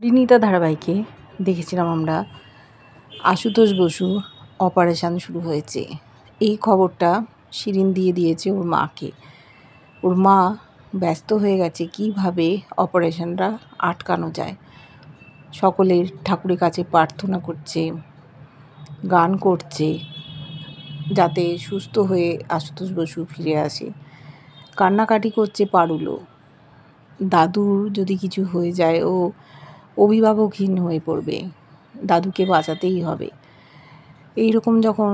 রিনিতা ধারাবাহিকে দেখেছিলাম আমরা আশুতোষ বসু অপারেশান শুরু হয়েছে এই খবরটা শিরিন দিয়ে দিয়েছে ওর মাকে। ওর মা ব্যস্ত হয়ে গেছে কিভাবে অপারেশানটা আটকানো যায়। সকলের ঠাকুরের কাছে প্রার্থনা করছে, গান করছে যাতে সুস্থ হয়ে আশুতোষ বসু ফিরে আসে। কান্নাকাটি করছে পারুলও। দাদুর যদি কিছু হয়ে যায় ও অভিভাবকহীন হয়ে পড়বে, দাদুকে বাঁচাতেই হবে। এই রকম যখন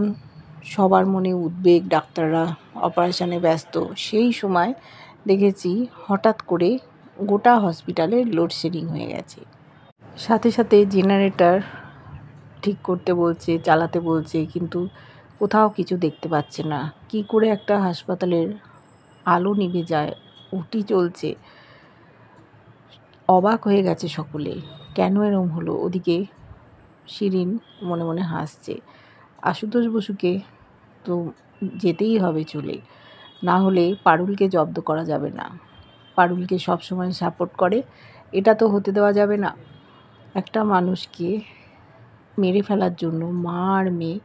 সবার মনে উদ্বেগ, ডাক্তাররা অপারেশানে ব্যস্ত, সেই সময় দেখেছি হঠাৎ করে গোটা হসপিটালে লোডশেডিং হয়ে গেছে। সাথে সাথে জেনারেটর ঠিক করতে বলছে, চালাতে বলছে, কিন্তু কোথাও কিছু দেখতে পাচ্ছে না। কি করে একটা হাসপাতালের আলো নিভে যায়, ওটি চলছে। অবাক হয়ে গেছে সকলে, কেন এরম হলো। ওদিকে শিরিন মনে মনে হাসছে। আশুতোষ বসুকে তো যেতেই হবে চলে, না হলে পারুলকে জব্দ করা যাবে না। পারুলকে সবসময় সাপোর্ট করে, এটা তো হতে দেওয়া যাবে না। একটা মানুষকে মেরে ফেলার জন্য মা আর মেয়ে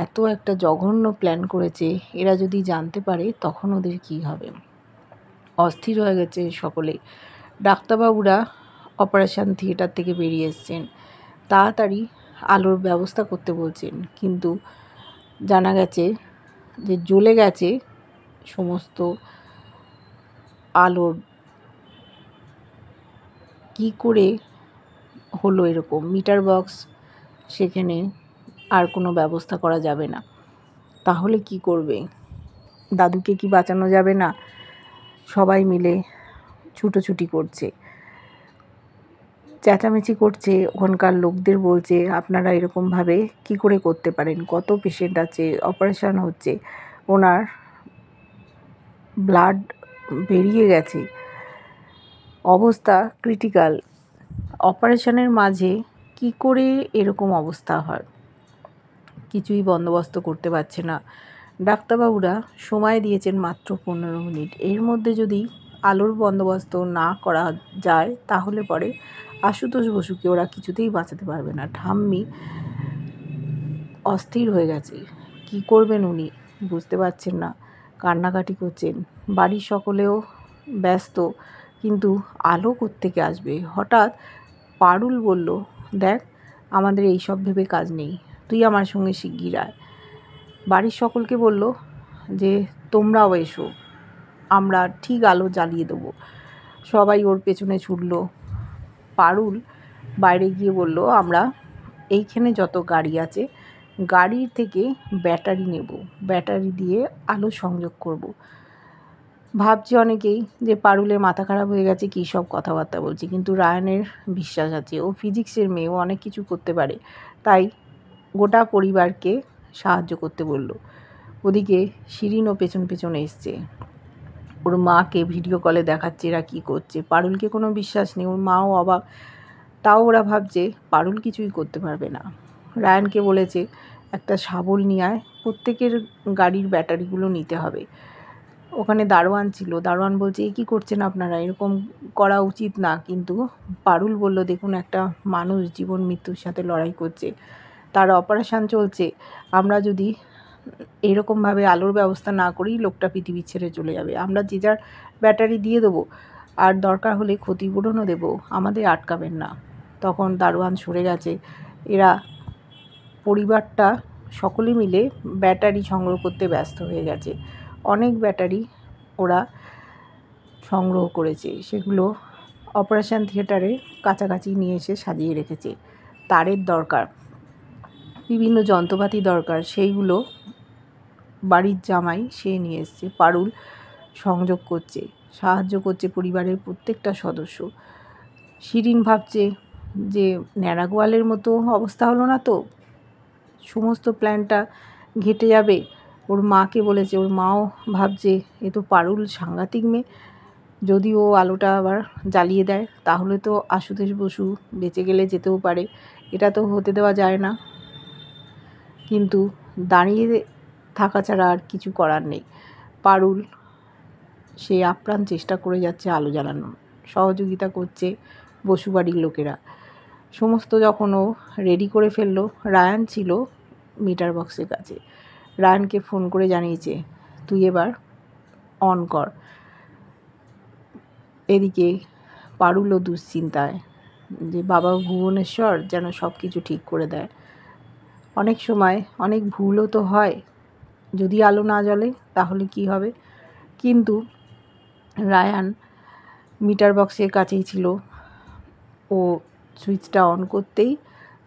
এত একটা জঘন্য প্ল্যান করেছে, এরা যদি জানতে পারে তখন ওদের কী হবে। অস্থির হয়ে গেছে সকলে। ডাক্তারবাবুরা অপারেশান থিয়েটার থেকে বেরিয়ে এসছেন, তাড়াতাড়ি আলোর ব্যবস্থা করতে বলছেন, কিন্তু জানা গেছে যে জ্বলে গেছে সমস্ত আলোর। কি করে হলো এরকম? মিটার বক্স সেখানে আর কোনো ব্যবস্থা করা যাবে না, তাহলে কি করবে? দাদুকে কি বাঁচানো যাবে না? সবাই মিলে ছুটোছুটি করছে, চেঁচামেচি করছে। ওখানকার লোকদের বলছে, আপনারা এরকমভাবে কি করে করতে পারেন? কত পেশেন্ট আছে, অপারেশান হচ্ছে, ওনার ব্লাড বেরিয়ে গেছে, অবস্থা ক্রিটিক্যাল। অপারেশানের মাঝে কি করে এরকম অবস্থা হয়? কিছুই বন্দোবস্ত করতে পারছে না। ডাক্তারবাবুরা সময় দিয়েছেন মাত্র 15 মিনিট। এর মধ্যে যদি আলোর বন্দোবস্ত না করা যায় তাহলে পরে আশুতোষ বসুকে ওরা কিছুতেই বাঁচাতে পারবে না। ঠাম্মি অস্থির হয়ে গেছে, কি করবেন উনি বুঝতে পারছেন না, কান্নাকাটি করছেন। বাড়ির সকলেও ব্যস্ত, কিন্তু আলো কোত্থেকে আসবে? হঠাৎ পারুল বলল, দেখ আমাদের এই সব ভেবে কাজ নেই, তুই আমার সঙ্গে শিগগির আয়। বাড়ির সকলকে বলল যে তোমরাও এসো, আমরা ঠিক আলো জ্বালিয়ে দেবো। সবাই ওর পেছনে ছুটল। পারুল বাইরে গিয়ে বলল, আমরা এইখানে যত গাড়ি আছে গাড়ির থেকে ব্যাটারি নেব, ব্যাটারি দিয়ে আলো সংযোগ করব। ভাবছি অনেকেই যে পারুলের মাথা খারাপ হয়ে গেছে, কী সব কথাবার্তা বলছি, কিন্তু রায়ানের বিশ্বাস আছে, ও ফিজিক্সের মেয়ে, ও অনেক কিছু করতে পারে। তাই গোটা পরিবারকে সাহায্য করতে বলল। ওদিকে শিরিনও পেছন পেছনে এসছে, ওর মাকে ভিডিও কলে দেখাচ্ছে এরা কী করছে। পারুলকে কোনো বিশ্বাস নেই, ওর মাও অবাক। তাও ওরা ভাবছে পারুল কিছুই করতে পারবে না। রায়ানকে বলেছে একটা শাবল নিয়ে আয়, প্রত্যেকের গাড়ির ব্যাটারিগুলো নিতে হবে। ওখানে দারোয়ান ছিল, দারোয়ান বলছে এ কী করছেন আপনারা, এরকম করা উচিত না। কিন্তু পারুল বলল, দেখুন একটা মানুষ জীবন মৃত্যুর সাথে লড়াই করছে, তার অপারেশান চলছে, আমরা যদি এরকমভাবে আলোর ব্যবস্থা না করি লোকটা পৃথিবী ছেড়ে চলে যাবে। আমরা যে যার ব্যাটারি দিয়ে দেবো, আর দরকার হলে ক্ষতিপূরণও দেবো, আমাদের আটকাবেন না। তখন দারোয়ান সরে গেছে। এরা পরিবারটা সকলে মিলে ব্যাটারি সংগ্রহ করতে ব্যস্ত হয়ে গেছে। অনেক ব্যাটারি ওরা সংগ্রহ করেছে, সেগুলো অপারেশান থিয়েটারে কাছাকাছি নিয়ে এসে সাজিয়ে রেখেছে। তারের দরকার, বিভিন্ন যন্ত্রপাতি দরকার, সেইগুলো বাড়ির জামাই সে নিয়ে এসছে। পারুল সংযোগ করছে, সাহায্য করছে পরিবারের প্রত্যেকটা সদস্য। শিরিন ভাবছে যে ন্যাড়া গোয়ালের মতো অবস্থা হলো না তো, সমস্ত প্ল্যানটা ঘেটে যাবে। ওর মাকে বলেছে, ওর মাও ভাবছে এ তো পারুল সাংঘাতিক মেয়ে, যদি ও আলোটা আবার জ্বালিয়ে দেয় তাহলে তো আশুতোষ বসু বেঁচে গেলে যেতেও পারে, এটা তো হতে দেওয়া যায় না। কিন্তু দাঁড়িয়ে থাকা ছাড়া আর কিছু করার নেই। পারুল সে আপ্রাণ চেষ্টা করে যাচ্ছে আলো জ্বালানোর, সহযোগিতা করছে বসুবাড়ির লোকেরা। সমস্ত যখন ও রেডি করে ফেললো, রায়ান ছিল মিটার বক্সের কাছে। রায়ানকে ফোন করে জানিয়েছে, তুই এবার অন কর। এদিকে পারুলও দুশ্চিন্তায় যে বাবা ভুবনেশ্বর যেন সব কিছু ঠিক করে দেয়। অনেক সময় অনেক ভুলও তো হয়, যদি আলো না জ্বলে তাহলে কি হবে। কিন্তু রায়ান মিটার বক্সের কাছেই ছিল, ও সুইচটা অন করতেই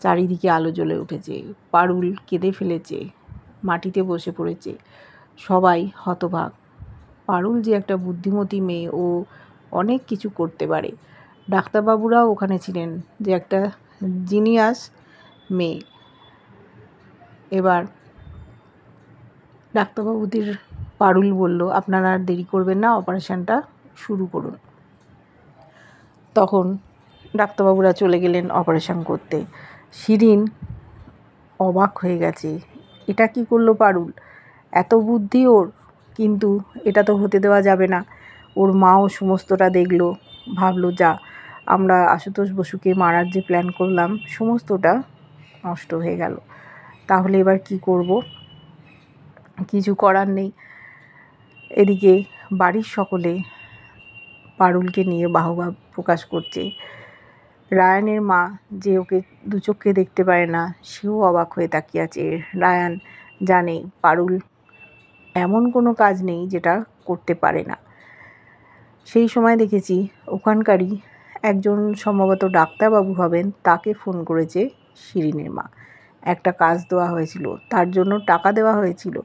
চারিদিকে আলো জ্বলে উঠেছে। পারুল কেঁদে ফেলেছে, মাটিতে বসে পড়েছে। সবাই হতবাক। পারুল যে একটা বুদ্ধিমতী মেয়ে, ও অনেক কিছু করতে পারে। ডাক্তারবাবুরাও ওখানে ছিলেন, যে একটা জিনিয়াস মেয়ে। এবার ডাক্তারবাবুদের পারুল বলল, আপনারা আর দেরি করবেন না, অপারেশানটা শুরু করুন। তখন ডাক্তারবাবুরা চলে গেলেন অপারেশান করতে। শিরিন অবাক হয়ে গেছে, এটা কি করলো পারুল, এত বুদ্ধি ওর, কিন্তু এটা তো হতে দেওয়া যাবে না। ওর মাও সমস্তটা দেখলো, ভাবলো যা, আমরা আশুতোষ বসুকে মারার যে প্ল্যান করলাম সমস্তটা নষ্ট হয়ে গেল। তাহলে এবার কি করব, কিছু করার নেই। এদিকে বাড়ির সকলে পারুলকে নিয়ে বাহবা প্রকাশ করছে। রায়ানের মা, যে ওকে দু চোখে দেখতে পারে না, সেও অবাক হয়ে তাকিয়ে আছে। রায়ান জানে পারুল এমন কোনো কাজ নেই যেটা করতে পারে না। সেই সময় দেখেছি ওখানকারই একজন সম্ভবত ডাক্তারবাবু হবেন, তাকে ফোন করেছে শিরিনের মা। একটা কাজ দেওয়া হয়েছিল, তার জন্য টাকা দেওয়া হয়েছিল।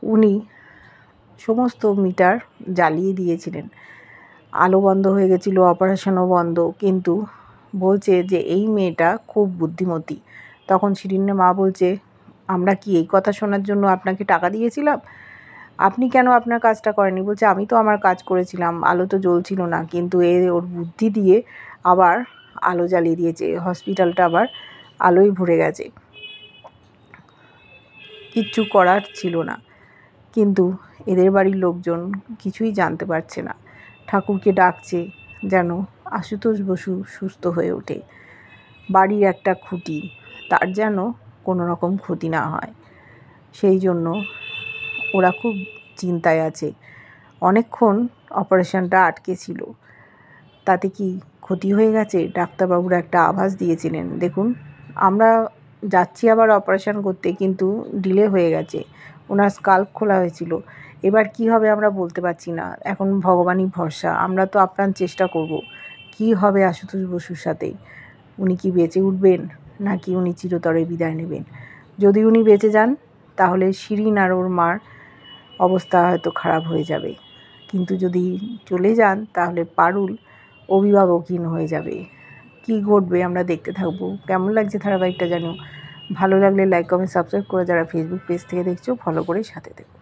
উনি সমস্ত মিটার জ্বালিয়ে দিয়েছিলেন, আলো বন্ধ হয়ে গেছিলো, অপারেশনও বন্ধ, কিন্তু বলছে যে এই মেয়েটা খুব বুদ্ধিমতী। তখন শিরিনের মা বলছে, আমরা কি এই কথা শোনার জন্য আপনাকে টাকা দিয়েছিলাম? আপনি কেন আপনার কাজটা করেননি? বলছে, আমি তো আমার কাজ করেছিলাম, আলো তো জ্বলছিল না, কিন্তু ওর বুদ্ধি দিয়ে আবার আলো জ্বালিয়ে দিয়েছে, হসপিটালটা আবার আলোয় ভরে গেছে। কিচ্ছু করার ছিল না। কিন্তু এদের বাড়ির লোকজন কিছুই জানতে পারছে না। ঠাকুরকে ডাকছে যেন আশুতোষ বসু সুস্থ হয়ে ওঠে। বাড়ির একটা খুঁটি, তার যেন কোনো রকম ক্ষতি না হয়, সেই জন্য ওরা খুব চিন্তায় আছে। অনেকক্ষণ অপারেশনটা আটকে ছিল, তাতে কি ক্ষতি হয়ে গেছে? ডাক্তারবাবুরা একটা আভাস দিয়েছিলেন, দেখুন আমরা যাচ্ছি আবার অপারেশন করতে, কিন্তু ডিলে হয়ে গেছে, ওনার স্কাল্প খোলা হয়েছিল, এবার কি হবে আমরা বলতে পারছি না, এখন ভগবানই ভরসা। আমরা তো আপ্রাণ চেষ্টা করব। কি হবে আশুতোষ বসুর সাথে? উনি কি বেঁচে উঠবেন, নাকি উনি চিরতরে বিদায় নেবেন? যদি উনি বেঁচে যান তাহলে শিরিন আর ওর মার অবস্থা হয়তো খারাপ হয়ে যাবে, কিন্তু যদি চলে যান তাহলে পারুল অভিভাবকহীন হয়ে যাবে। কি ঘটবে আমরা দেখতে থাকবো। কেমন লাগছে ধারাবাহিকটা জানিও। ভালো লাগলে লাইক, কমেন্ট, সাবস্ক্রাইব করে যারা ফেসবুক পেজ থেকে দেখছো ফলো করে সাথে থেকো।